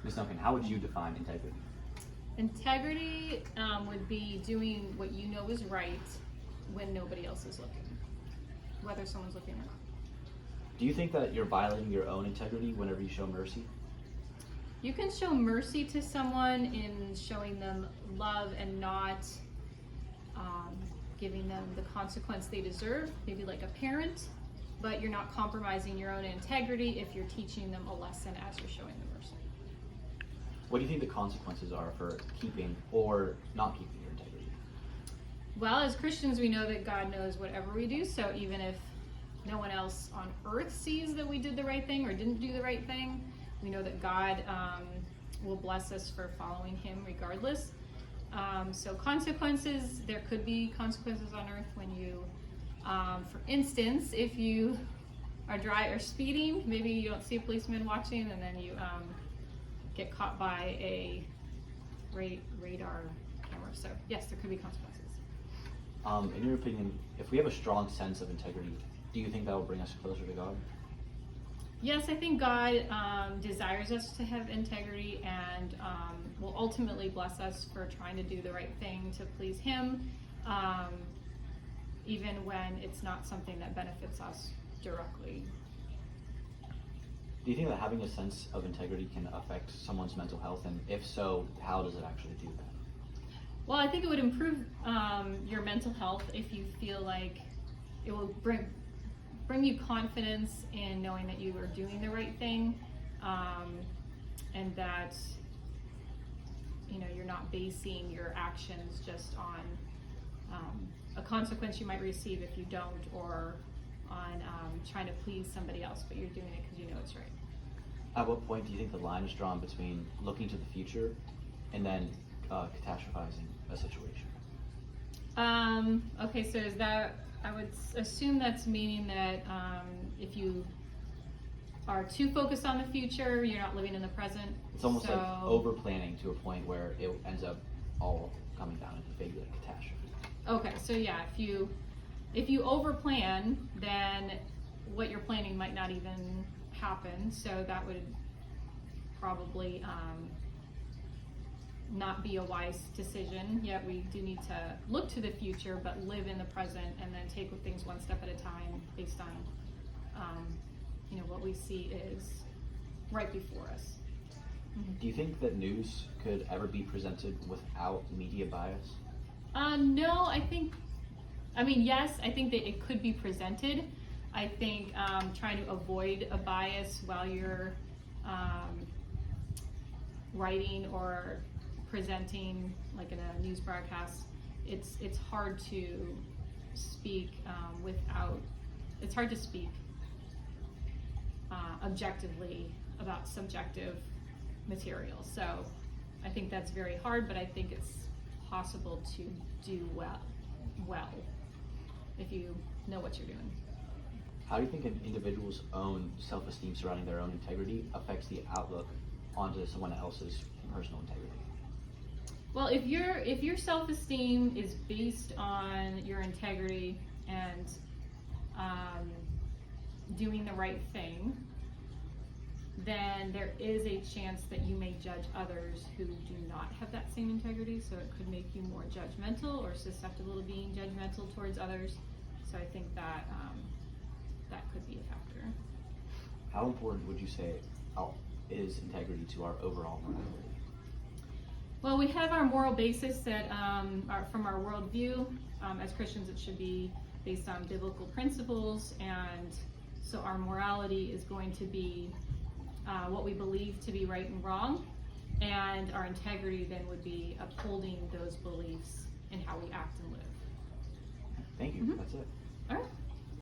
Ms. Duncan, how would you define integrity? Integrity would be doing what you know is right when nobody else is looking, whether someone's looking or not. Do you think that you're violating your own integrity whenever you show mercy? You can show mercy to someone in showing them love and not giving them the consequence they deserve, maybe like a parent, but you're not compromising your own integrity if you're teaching them a lesson as you're showing them mercy. What do you think the consequences are for keeping or not keeping your integrity? Well, as Christians, we know that God knows whatever we do, so even if no one else on earth sees that we did the right thing or didn't do the right thing, we know that God will bless us for following him regardless. So consequences, there could be consequences on earth when you, for instance, if you are speeding, maybe you don't see a policeman watching and then you get caught by a radar camera. So yes, there could be consequences. In your opinion, if we have a strong sense of integrity, do you think that will bring us closer to God? Yes, I think God desires us to have integrity and will ultimately bless us for trying to do the right thing to please him, even when it's not something that benefits us directly. Do you think that having a sense of integrity can affect someone's mental health? And if so, how does it actually do that? Well, I think it would improve your mental health if you feel like it will bring you confidence in knowing that you are doing the right thing, and that you're not basing your actions just on a consequence you might receive if you don't, or on trying to please somebody else, but you're doing it because you know it's right. At what point do you think the line is drawn between looking to the future and then catastrophizing a situation? Okay, so is that, I would assume that's meaning that if you are too focused on the future, you're not living in the present. It's almost like over planning to a point where it ends up all coming down into big catastrophe. Okay, so yeah, if you over plan, then what you're planning might not even happen. So that would probably not be a wise decision. Yet we do need to look to the future, but live in the present, and then take things one step at a time based on what we see is right before us. Do you think that news could ever be presented without media bias? No, yes, I think that it could be presented. I think trying to avoid a bias while you're writing or presenting, like in a news broadcast, it's hard to speak objectively about subjective material. So I think that's very hard, but I think it's possible to do well if you know what you're doing. How do you think an individual's own self-esteem surrounding their own integrity affects the outlook onto someone else's personal integrity? Well, if your self-esteem is based on your integrity and doing the right thing, then there is a chance that you may judge others who do not have that same integrity. So it could make you more judgmental or susceptible to being judgmental towards others. So I think that that could be a factor. How important would you say is integrity to our overall morality? Well, we have our moral basis that from our worldview. As Christians, it should be based on biblical principles, and so our morality is going to be what we believe to be right and wrong, and our integrity then would be upholding those beliefs in how we act and live. Thank you. That's it. All right.